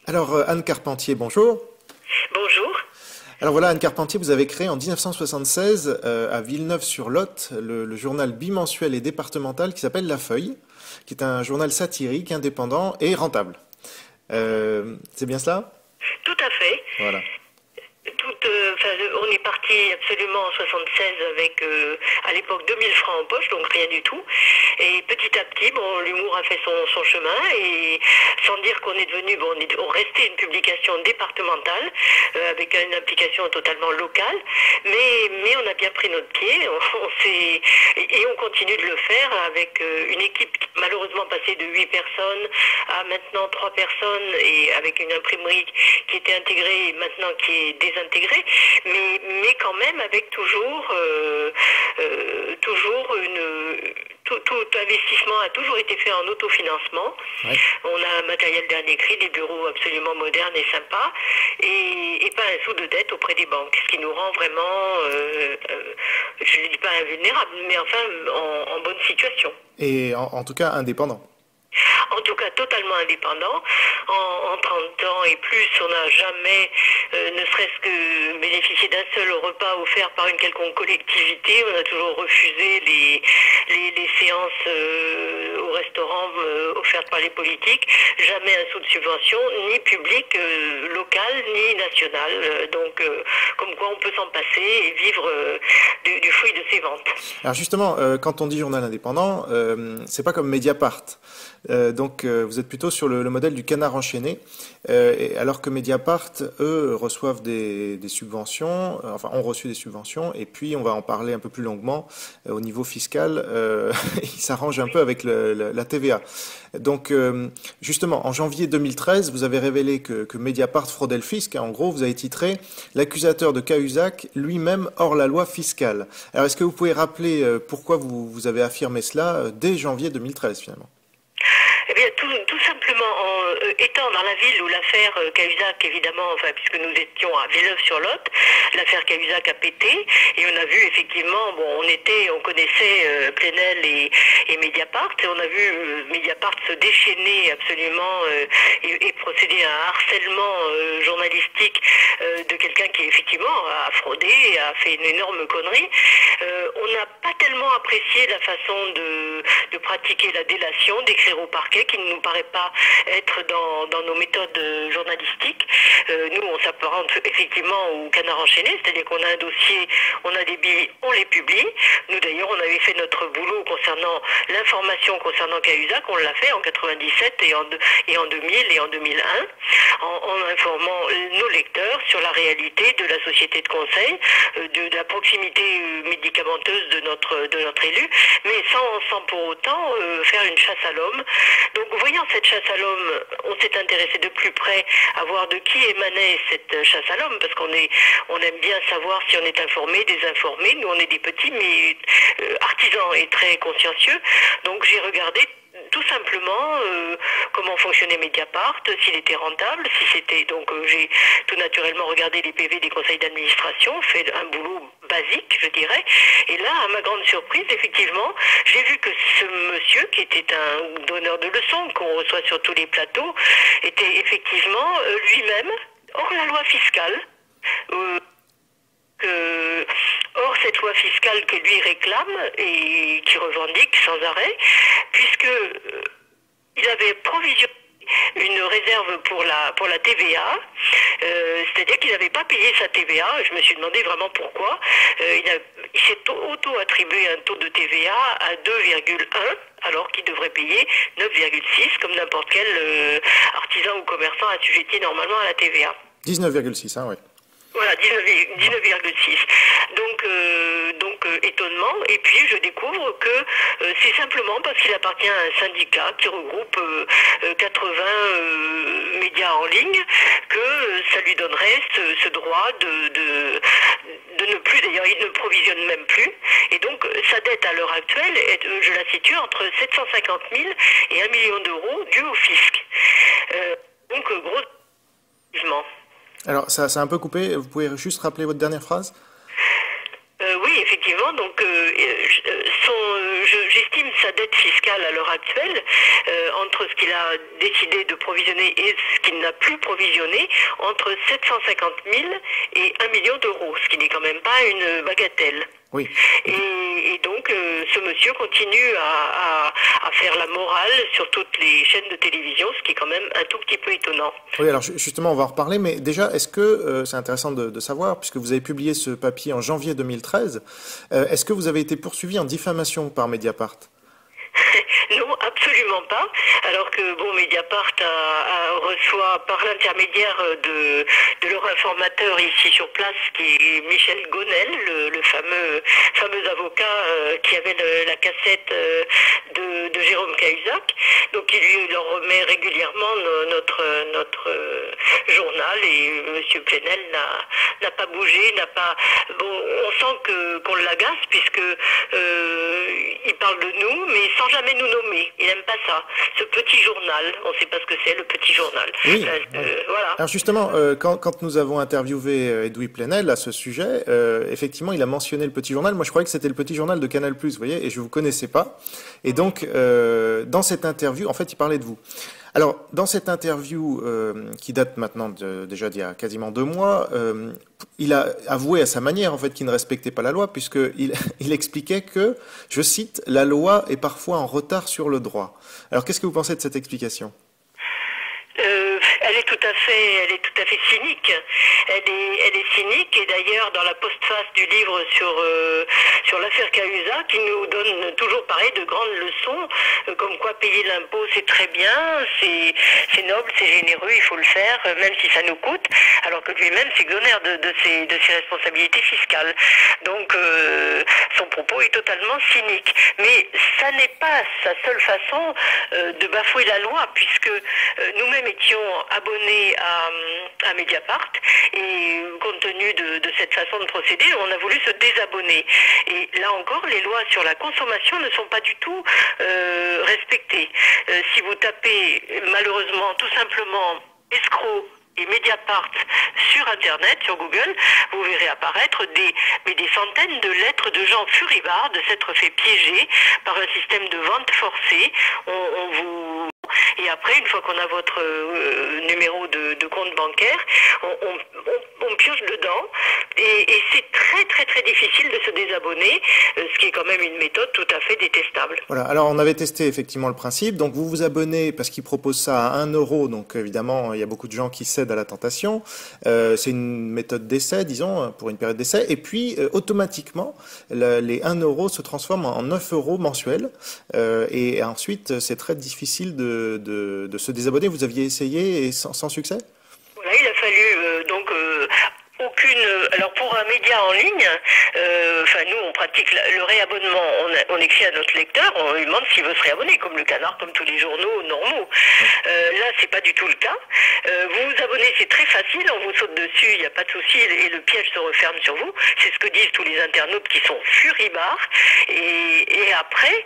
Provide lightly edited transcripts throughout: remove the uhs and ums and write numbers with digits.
Alors, Anne Carpentier, bonjour. Bonjour. Alors voilà, Anne Carpentier, vous avez créé en 1976 à Villeneuve-sur-Lot le journal bimensuel et départemental qui s'appelle La Feuille, qui est un journal satirique, indépendant et rentable. C'est bien cela? Tout à fait. Voilà. On est parti absolument en 76 avec à l'époque 2000 francs en poche, donc rien du tout. Et petit à petit, bon, l'humour a fait son chemin et sans dire qu'on est devenu, bon, on restait une publication départementale avec une implication totalement locale, mais on a bien pris notre pied, et on continue de le faire avec une équipe qui malheureusement passée de 8 personnes à maintenant 3 personnes et avec une imprimerie qui était intégrée et maintenant qui est désintégrée, mais quand même avec tout investissement a toujours été fait en autofinancement. Ouais. On a un matériel dernier cri, des bureaux absolument modernes et sympas, et pas un sou de dette auprès des banques, ce qui nous rend vraiment, je ne dis pas invulnérables, mais enfin en bonne situation. Et en tout cas, indépendant. En tout cas totalement indépendant. En 30 ans et plus, on n'a jamais, ne serait-ce que bénéficié d'un seul repas offert par une quelconque collectivité. On a toujours refusé les séances au restaurant offertes par les politiques. Jamais un sou de subvention, ni public, local, ni national. Comme quoi on peut s'en passer et vivre du fruit de ses ventes. Alors justement, quand on dit journal indépendant, c'est pas comme Mediapart. Vous êtes plutôt sur le modèle du canard enchaîné, alors que Mediapart, eux, reçoivent des subventions, enfin ont reçu des subventions, et puis on va en parler un peu plus longuement au niveau fiscal, ils s'arrangent un peu avec la TVA. Justement, en janvier 2013, vous avez révélé que Mediapart fraudait le fisc. En gros, vous avez titré «L'accusateur de Cahuzac, lui-même hors la loi fiscale». Alors, est-ce que vous pouvez rappeler pourquoi vous avez affirmé cela dès janvier 2013, finalement? Eh bien, tout simplement en étant dans la ville où l'affaire Cahuzac, évidemment, enfin, puisque nous étions à Villeneuve-sur-Lot, l'affaire Cahuzac a pété, et on a vu effectivement, bon, on connaissait Plenel et Mediapart, et on a vu Mediapart se déchaîner absolument et procéder à un harcèlement journalistique de quelqu'un qui effectivement a fraudé et a fait une énorme connerie. On n'a pas tellement apprécié la façon de pratiquer la délation, d'écrire au parquet, qui ne nous paraît pas être dans nos méthodes journalistiques. Nous, on s'apparente effectivement au canard enchaîné, c'est-à-dire qu'on a un dossier, on a des billes, on les publie. Nous d'ailleurs, on avait fait notre boulot concernant l'information concernant Cahuzac, on l'a fait en 97 et en 2000 et en 2001, en informant nos lecteurs sur la réalité de la société de conseil, de la proximité médicamenteuse de notre élu, mais sans pour autant faire une chasse à l'homme. Donc, voyant cette chasse à l'homme, on s'est intéressé de plus près à voir de qui émanait cette chasse à l'homme, parce on aime bien savoir si on est informé, désinformé. Nous, on est des petits, mais artisans et très consciencieux. Donc, j'ai regardé tout simplement comment fonctionnait Mediapart, s'il était rentable, si c'était j'ai tout naturellement regardé les PV des conseils d'administration, fait un boulot basique, je dirais. Et là, à ma grande surprise, effectivement, j'ai vu que ce monsieur, qui était un donneur de leçons qu'on reçoit sur tous les plateaux, était effectivement lui-même hors la loi fiscale. Or, cette loi fiscale que lui réclame et qui revendique sans arrêt, puisque il avait provisionné une réserve pour la TVA, c'est-à-dire qu'il n'avait pas payé sa TVA. Je me suis demandé vraiment pourquoi. Il s'est auto-attribué un taux de TVA à 2,1 alors qu'il devrait payer 9,6 comme n'importe quel artisan ou commerçant assujetti normalement à la TVA. 19,6, hein, oui. Voilà, 19,6. Étonnement. Et puis je découvre que c'est simplement parce qu'il appartient à un syndicat qui regroupe 80 médias en ligne que ça lui donnerait ce droit de ne plus, d'ailleurs il ne provisionne même plus. Et donc sa dette à l'heure actuelle, je la situe entre 750 000 et 1 million d'euros dus au fisc. Gros jugement. Alors, ça a un peu coupé. Vous pouvez juste rappeler votre dernière phrase? Oui, effectivement. J'estime sa dette fiscale à l'heure actuelle entre ce qu'il a décidé de provisionner et ce qu'il n'a plus provisionné, entre 750 000 et 1 million d'euros, ce qui n'est quand même pas une bagatelle. Oui. Et donc, ce monsieur continue à faire la morale sur toutes les chaînes de télévision, ce qui est quand même un tout petit peu étonnant. Oui, alors justement, on va en reparler, mais déjà, est-ce que, c'est intéressant de savoir, puisque vous avez publié ce papier en janvier 2013, est-ce que vous avez été poursuivi en diffamation par Mediapart? Non, absolument pas. Alors que bon, Mediapart reçoit par l'intermédiaire de leur informateur ici sur place, qui est Michel Gonel, le fameux avocat qui avait la cassette de Jérôme Cahuzac. Donc il leur remet régulièrement notre journal, et Monsieur Plenel n'a pas bougé, n'a pas. Bon, on sent qu'on l'agace puisque il parle de nous, mais sans jamais nous nommer. Il n'aime pas ça. Ce petit journal, on ne sait pas ce que c'est, le petit journal. Oui. Voilà. Alors justement, quand nous avons interviewé Edoui Plenel à ce sujet, effectivement, il a mentionné le petit journal. Moi, je croyais que c'était le petit journal de Canal+, vous voyez, et je vous connaissais pas. Et donc, dans cette interview, en fait, il parlait de vous. Alors, dans cette interview qui date maintenant déjà d'il y a quasiment 2 mois, il a avoué à sa manière en fait qu'il ne respectait pas la loi, puisqu'il il expliquait que, je cite, la loi est parfois en retard sur le droit. Alors, qu'est-ce que vous pensez de cette explication? Elle est tout à fait cynique. Elle est cynique, et d'ailleurs dans la postface du livre sur l'affaire Cahuzac, qui nous donne toujours pareil de grandes leçons, comme quoi payer l'impôt c'est très bien, c'est noble, c'est généreux, il faut le faire, même si ça nous coûte, alors que lui-même s'exonère de ses responsabilités fiscales. Donc son propos est totalement cynique. Mais ça n'est pas sa seule façon de bafouer la loi, puisque nous-mêmes étions abonnés à Mediapart, et compte tenu de cette façon de procéder, on a voulu se désabonner. Et là encore, les lois sur la consommation ne sont pas du tout respectées. Si vous tapez malheureusement tout simplement escroc et Mediapart sur Internet, sur Google, vous verrez apparaître des centaines de lettres de gens furibards de s'être fait piéger par un système de vente forcée. Et après, une fois qu'on a votre numéro de compte bancaire, on pioche dedans, et c'est très très difficile de se désabonner, ce qui est quand même une méthode tout à fait détestable. Voilà, alors on avait testé effectivement le principe, donc vous vous abonnez parce qu'ils proposent ça à 1 euro, donc évidemment il y a beaucoup de gens qui cèdent à la tentation, c'est une méthode d'essai, disons, pour une période d'essai, et puis automatiquement les 1 euro se transforment en 9 euros mensuels, et ensuite c'est très difficile de se désabonner. Vous aviez essayé et sans succès? Voilà, il a fallu donc alors pour un média en ligne, nous on pratique le réabonnement, on écrit à notre lecteur, on lui demande s'il veut se réabonner, comme le Canard, comme tous les journaux normaux. Là c'est pas du tout le cas. Vous vous abonnez, c'est très facile, on vous saute dessus, il n'y a pas de souci, et le piège se referme sur vous. C'est ce que disent tous les internautes qui sont furibards. Et après,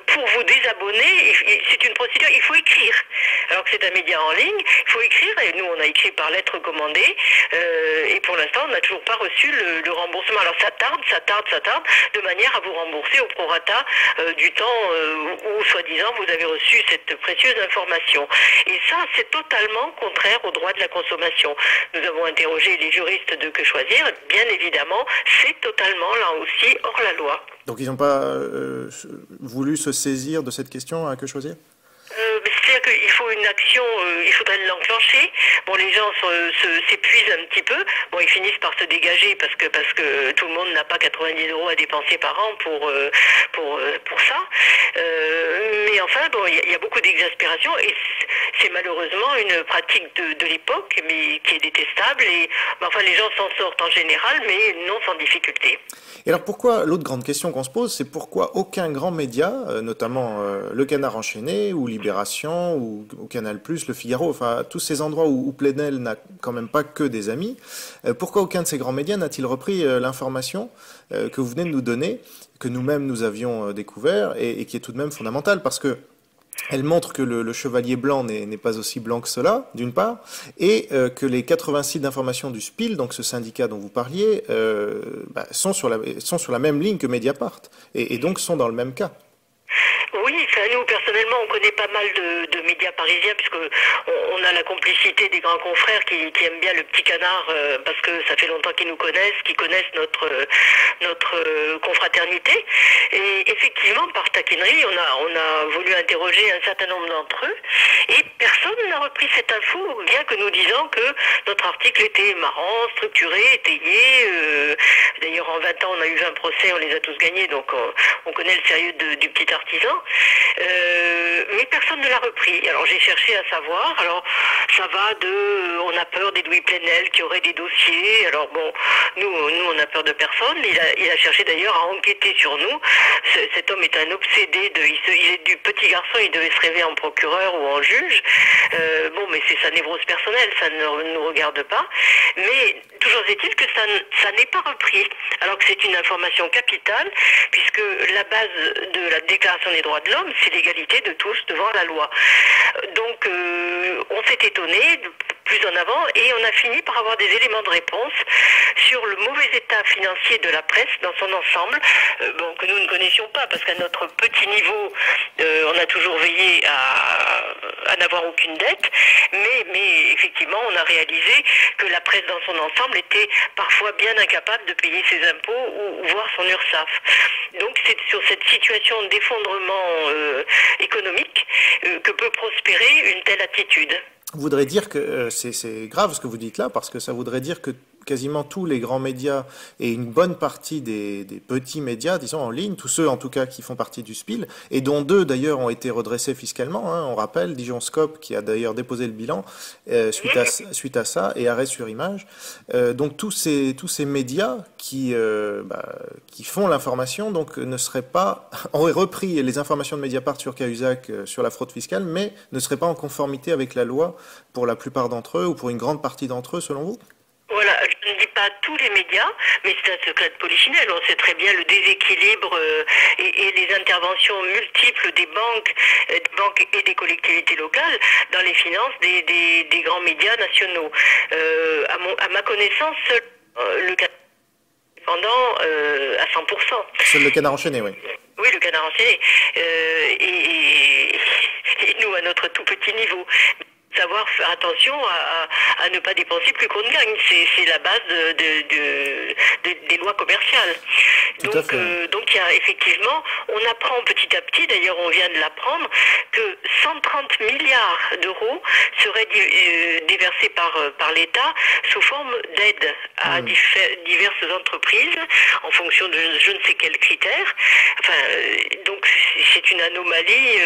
pour vous désabonner, c'est une procédure, il faut écrire. Alors que c'est un média en ligne, il faut écrire, et nous on a écrit par lettre commandée, et pour l'instant on n'a toujours pas reçu le remboursement. Alors ça tarde, de manière à vous rembourser au prorata du temps où soi-disant vous avez reçu cette précieuse information. Et ça, c'est totalement contraire au droit de la consommation. Nous avons interrogé les juristes de Que Choisir, bien évidemment, c'est totalement là aussi hors la loi. Donc ils n'ont pas voulu se saisir de cette question à Que Choisir? C'est-à-dire qu'il faut une action, il faudrait l'enclencher. Bon, les gens s'épuisent un petit peu. Bon, ils finissent par se dégager parce que tout le monde n'a pas 90 euros à dépenser par an pour ça. Mais enfin, bon, il y a beaucoup d'exaspération, et c'est malheureusement une pratique de l'époque, mais qui est détestable. Et enfin, les gens s'en sortent en général, mais non sans difficulté. Et alors pourquoi, l'autre grande question qu'on se pose, c'est pourquoi aucun grand média, notamment Le Canard enchaîné, ou Libération, ou Canal+, Le Figaro, enfin tous ces endroits où Plenel n'a quand même pas que des amis, pourquoi aucun de ces grands médias n'a-t-il repris l'information que vous venez de nous donner, que nous-mêmes nous avions découvert, et qui est tout de même fondamentale, parce que elle montre que le chevalier blanc n'est pas aussi blanc que cela, d'une part, et que les 80 sites d'information du SPIL, donc ce syndicat dont vous parliez, sont sur la même ligne que Mediapart, et donc sont dans le même cas. Oui, enfin, nous personnellement, on connaît pas mal de médias parisiens puisque on a la complicité des grands confrères qui aiment bien le petit canard parce que ça fait longtemps qu'ils nous connaissent, qu'ils connaissent notre confraternité. Et effectivement, par taquinerie, on a voulu interroger un certain nombre d'entre eux et personne n'a repris cette info, bien que nous disant que notre article était marrant, structuré, étayé. D'ailleurs, en 20 ans, on a eu 20 procès, on les a tous gagnés, donc on connaît le sérieux du petit artisan. Mais personne ne l'a repris. Alors j'ai cherché à savoir. Alors ça va on a peur d'Edoui Plenel qui aurait des dossiers. Alors bon, nous on a peur de personne. Il a cherché d'ailleurs à enquêter sur nous. Cet homme est un obsédé il est du petit garçon. Il devait se rêver en procureur ou en juge. Bon, mais c'est sa névrose personnelle. Ça ne nous regarde pas. Mais toujours est-il que ça n'est pas repris. Alors que c'est une information capitale puisque la base de la Déclaration des droits de l'homme, c'est l'égalité de tous devant la loi. Donc on s'est étonné plus en avant et on a fini par avoir des éléments de réponse sur le mauvais état financier de la presse dans son ensemble, que nous ne connaissions pas parce qu'à notre petit niveau, on a toujours veillé à n'avoir aucune dette, mais effectivement on a réalisé que la presse dans son ensemble était parfois bien incapable de payer ses impôts ou voir son URSSAF. Donc c'est sur cette situation d'effondrement économique que peut prospérer une telle attitude. Voudrait dire que c'est grave ce que vous dites là, parce que ça voudrait dire que quasiment tous les grands médias et une bonne partie des petits médias, disons en ligne, tous ceux en tout cas qui font partie du SPIL, et dont deux d'ailleurs ont été redressés fiscalement, hein, on rappelle, Dijon Scope qui a d'ailleurs déposé le bilan suite à ça, et Arrêt sur Image. Donc tous ces médias qui font l'information, donc ne seraient pas, auraient repris les informations de Mediapart sur Cahuzac sur la fraude fiscale, mais ne seraient pas en conformité avec la loi pour la plupart d'entre eux, ou pour une grande partie d'entre eux, selon vous? Voilà, je ne dis pas tous les médias, mais c'est un secret de polichinelle. On sait très bien le déséquilibre et les interventions multiples des banques et des collectivités locales dans les finances des grands médias nationaux. À ma connaissance, seul le Canard indépendant à 100%. Seul le Canard enchaîné, oui. Oui, le Canard enchaîné. Et nous, à notre tout petit niveau. Savoir faire attention à ne pas dépenser plus qu'on ne gagne. C'est la base des lois commerciales. Donc il y a effectivement, on apprend petit à petit, d'ailleurs on vient de l'apprendre, que 130 milliards d'euros seraient déversés par l'État sous forme d'aide à diverses entreprises en fonction de je ne sais quels critères. Enfin, donc c'est une anomalie.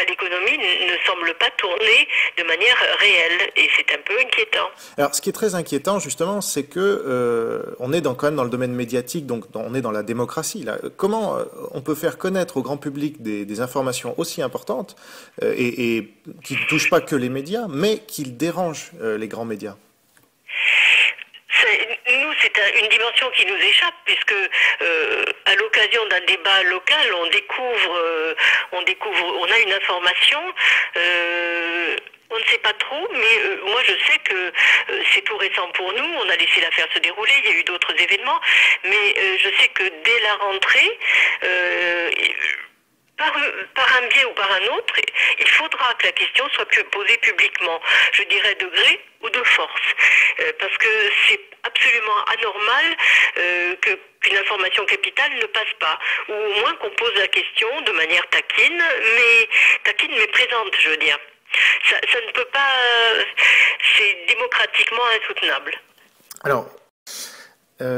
L'économie ne semble pas tourner de manière réelle et c'est un peu inquiétant. Alors, ce qui est très inquiétant, justement, c'est que on est quand même dans le domaine médiatique, donc on est dans la démocratie. Là. Comment on peut faire connaître au grand public des informations aussi importantes et qui ne touchent pas que les médias, mais qui dérangent les grands médias? Nous, c'est une dimension qui nous échappe, puisque à l'occasion d'un débat local, on a une information. On ne sait pas trop, mais moi je sais que c'est tout récent pour nous. On a laissé l'affaire se dérouler, il y a eu d'autres événements, mais je sais que dès la rentrée, par un biais ou par un autre, il faudra que la question soit posée publiquement, je dirais de gré ou de force, parce que c'est absolument anormal qu'une information capitale ne passe pas, ou au moins qu'on pose la question de manière taquine mais présente, je veux dire. Ça ne peut pas, c'est démocratiquement insoutenable. Alors,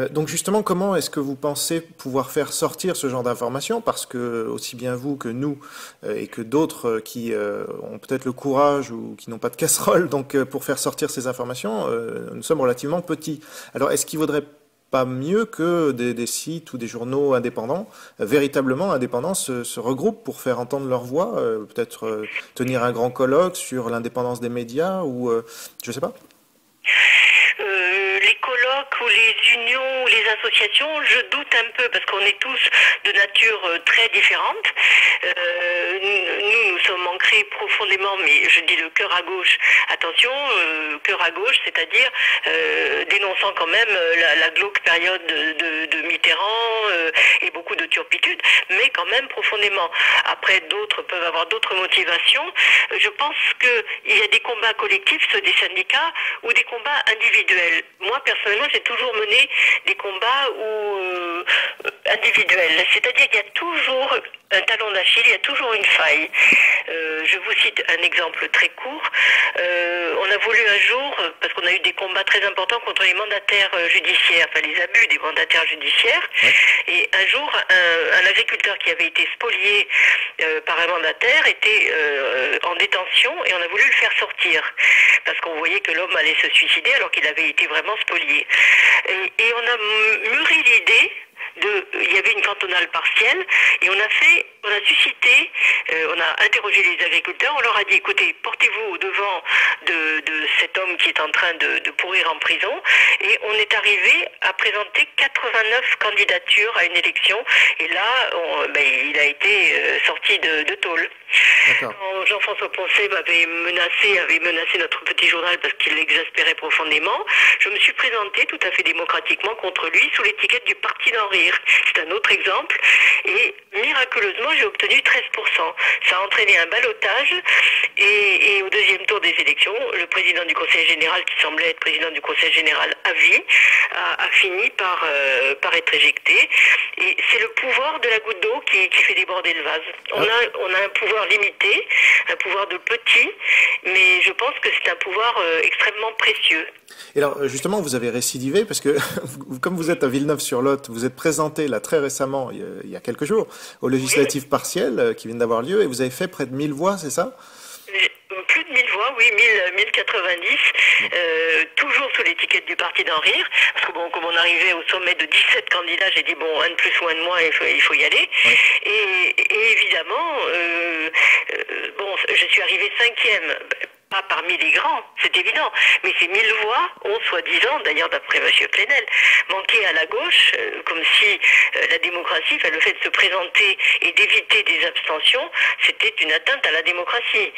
donc justement, comment est-ce que vous pensez pouvoir faire sortir ce genre d'informations? Parce que aussi bien vous que nous et que d'autres qui ont peut-être le courage ou qui n'ont pas de casserole, donc pour faire sortir ces informations, nous sommes relativement petits. Alors, est-ce qu'il vaudrait pas mieux que des sites ou des journaux indépendants, véritablement indépendants, se regroupent pour faire entendre leur voix, peut-être tenir un grand colloque sur l'indépendance des médias ou je sais pas. Les colloques ou les unions ou les associations, je doute un peu parce qu'on est tous de nature très différente. Nous sommes ancrés touché profondément, mais je dis le cœur à gauche. Attention, cœur à gauche, c'est-à-dire dénonçant quand même la glauque période de Mitterrand et beaucoup de turpitude, mais quand même profondément. Après, d'autres peuvent avoir d'autres motivations. Je pense qu'il y a des combats collectifs, ceux des syndicats, ou des combats individuels. Moi, personnellement, j'ai toujours mené des combats individuels. C'est-à-dire qu'il y a toujours un talon d'Achille, il y a toujours une faille. Je vous cite un exemple très court. On a voulu un jour, parce qu'on a eu des combats très importants contre les mandataires judiciaires, enfin les abus des mandataires judiciaires, et un jour, un agriculteur qui avait été spolié par un mandataire était en détention et on a voulu le faire sortir, parce qu'on voyait que l'homme allait se suicider alors qu'il avait été vraiment spolié. Et on a mûri l'idée il y avait une cantonale partielle et on a suscité, on a interrogé les agriculteurs, on leur a dit écoutez, portez-vous au devant de cet homme qui est en train de pourrir en prison, et on est arrivé à présenter 89 candidatures à une élection, et là il a été sorti de tôle. Quand Jean-François Poncet avait menacé notre petit journal parce qu'il l'exaspérait profondément, je me suis présentée tout à fait démocratiquement contre lui sous l'étiquette du Parti d'en rire. C'est un autre exemple. Et miraculeusement, j'ai obtenu 13%. Ça a entraîné un ballottage. Et au deuxième tour des élections, le président du Conseil général, qui semblait être président du Conseil général à vie, a fini par être éjecté. Et c'est le pouvoir de la goutte d'eau qui fait déborder le vase. On a un pouvoir limité, un pouvoir de petit, mais je pense que c'est un pouvoir extrêmement précieux. Et alors, justement, vous avez récidivé, parce que, comme vous êtes à Villeneuve-sur-Lot, vous êtes présenté, là, très récemment, il y a quelques jours, aux législatives partielles qui viennent d'avoir lieu, et vous avez fait près de 1000 voix, c'est ça? Plus de 1000 voix, oui, 1090, toujours sous l'étiquette du Parti d'en rire, parce que bon, comme on arrivait au sommet de 17 candidats, j'ai dit bon, un de plus ou un de moins, il faut y aller. Oui. Et évidemment, je suis arrivé 5e. Pas parmi les grands, c'est évident, mais ces 1000 voix ont soi-disant, d'ailleurs d'après M. Plenel, manqué à la gauche, comme si la démocratie, le fait de se présenter et d'éviter des abstentions, c'était une atteinte à la démocratie.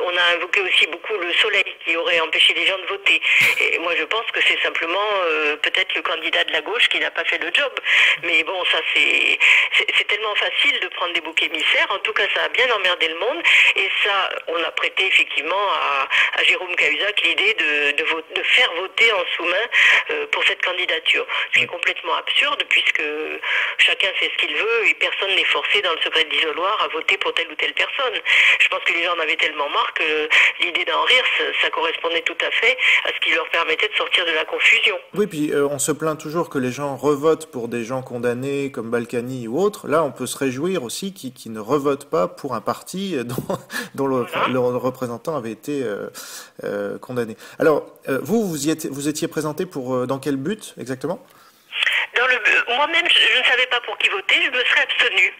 On a invoqué aussi beaucoup le soleil qui aurait empêché les gens de voter. Et moi je pense que c'est simplement peut-être le candidat de la gauche qui n'a pas fait le job. Mais bon, ça c'est tellement facile de prendre des boucs émissaires. En tout cas, ça a bien emmerdé le monde. Et ça, on a prêté effectivement à Jérôme Cahuzac l'idée de faire voter en sous-main pour cette candidature. Ce qui est complètement absurde puisque chacun fait ce qu'il veut et personne n'est forcé dans le secret de l'isoloir à voter pour telle ou telle personne. Je pense que les gens en avaient tellement marre que l'idée d'en rire, ça correspondait tout à fait à ce qui leur permettait de sortir de la confusion. Oui, puis on se plaint toujours que les gens revotent pour des gens condamnés comme Balkany ou autres. Là, on peut se réjouir aussi qu'ils ne revotent pas pour un parti dont le représentant avait été condamné. Alors, vous étiez présenté pour dans quel but exactement? Moi-même, je ne savais pas pour qui voter, je me serais abstenue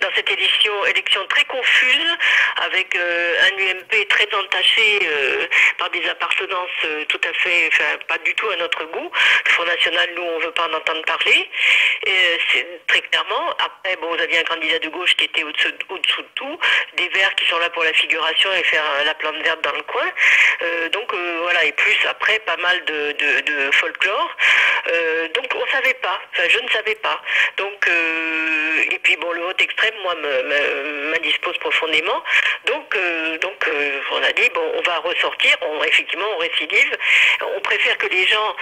dans cette élection très confuse, avec un UMP très entaché par des appartenances tout à fait, pas du tout à notre goût. Le Front National, nous, on ne veut pas en entendre parler. C'est très clairement. Après, vous aviez un candidat de gauche qui était au-dessous de tout, des Verts qui sont là pour la figuration et faire la plante verte dans le coin. Voilà, et plus après, pas mal de folklore. Donc, on ne savait pas. Je ne savais pas. Donc, et puis le vote extrême, moi, m'indispose profondément. Donc, on a dit, on va ressortir. Effectivement, on récidive. On préfère que les gens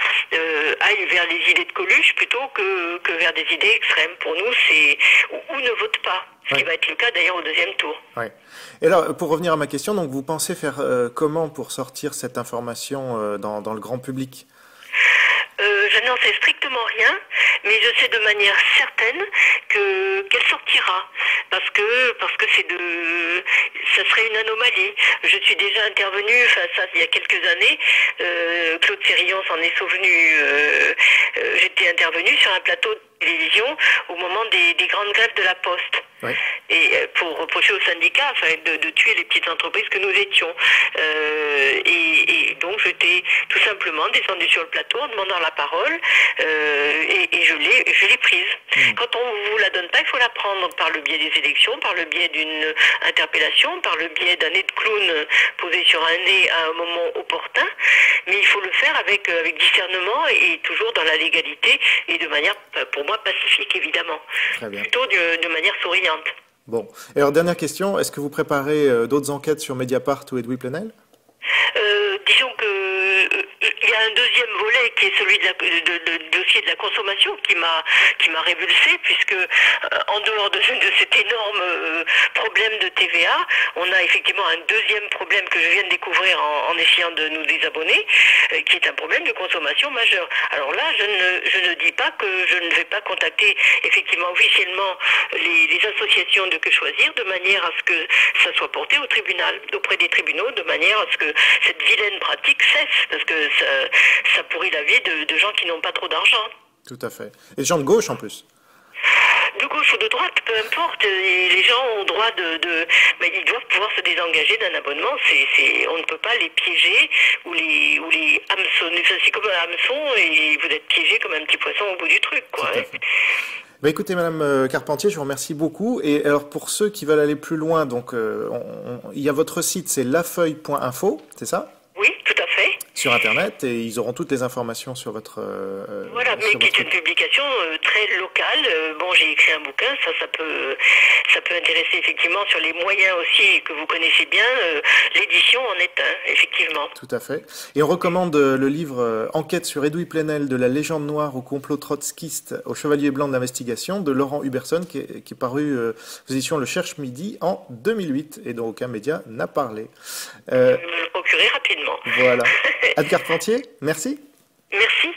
aillent vers les idées de Coluche plutôt que vers des idées extrêmes. Pour nous, c'est ou ne vote pas. Ce qui va être le cas d'ailleurs au deuxième tour. Ouais. Et alors, pour revenir à ma question, donc vous pensez faire comment pour sortir cette information dans le grand public? Je n'en sais strictement rien, mais je sais de manière certaine qu'elle sortira, parce que ça serait une anomalie. Je suis déjà intervenue, il y a quelques années, Claude Sérillon s'en est souvenu, j'étais intervenue sur un plateau de télévision au moment des grandes grèves de la Poste. Oui. Et pour reprocher aux syndicats de tuer les petites entreprises que nous étions. Et donc j'étais tout simplement descendu sur le plateau en demandant la parole et je l'ai prise. Quand on vous la donne pas, il faut la prendre par le biais des élections, par le biais d'une interpellation, par le biais d'un nez de clown posé sur un nez à un moment opportun, mais il faut le faire avec discernement et toujours dans la légalité et de manière, pour moi, pacifique évidemment. Très bien. Plutôt de manière souriante. Bon. Et alors, dernière question, est-ce que vous préparez d'autres enquêtes sur Mediapart ou Edoui Plenel? Disons que il y a un deuxième volet qui est celui de dossier de la consommation qui m'a révulsé, puisque en dehors de cet énorme problème de TVA, on a effectivement un deuxième problème que je viens de découvrir en essayant de nous désabonner, qui est un problème de consommation majeur. Alors là, je ne dis pas que je ne vais pas contacter effectivement officiellement les associations de Que Choisir, de manière à ce que ça soit porté au tribunal, auprès des tribunaux, de manière à ce que cette vilaine pratique cesse, parce que ça pourrit la vie de gens qui n'ont pas trop d'argent. Tout à fait. Et des gens de gauche en plus. De gauche ou de droite, peu importe, les gens ont droit mais ils doivent pouvoir se désengager d'un abonnement. On ne peut pas les piéger ou les hameçonner. C'est comme un hameçon et vous êtes piégé comme un petit poisson au bout du truc, quoi. Tout à fait. Bah écoutez, Madame Carpentier, je vous remercie beaucoup. Et alors pour ceux qui veulent aller plus loin, donc il y a votre site, c'est lafeuille.info, c'est ça? Oui, tout à fait. Sur Internet, et ils auront toutes les informations sur votre... voilà, mais qui est une publication très locale. Bon, j'ai écrit un bouquin, ça peut intéresser effectivement sur les moyens aussi que vous connaissez bien. L'édition en est un, effectivement. Tout à fait. Et on recommande le livre Enquête sur Edoui Plenel, de la légende noire au complot trotskiste au chevalier blanc de l'investigation, de Laurent Huberson, qui est paru aux éditions Le Cherche Midi en 2008, et dont aucun média n'a parlé. Je vais me le procurer rapidement. Voilà. Anne Carpentier, merci. Merci.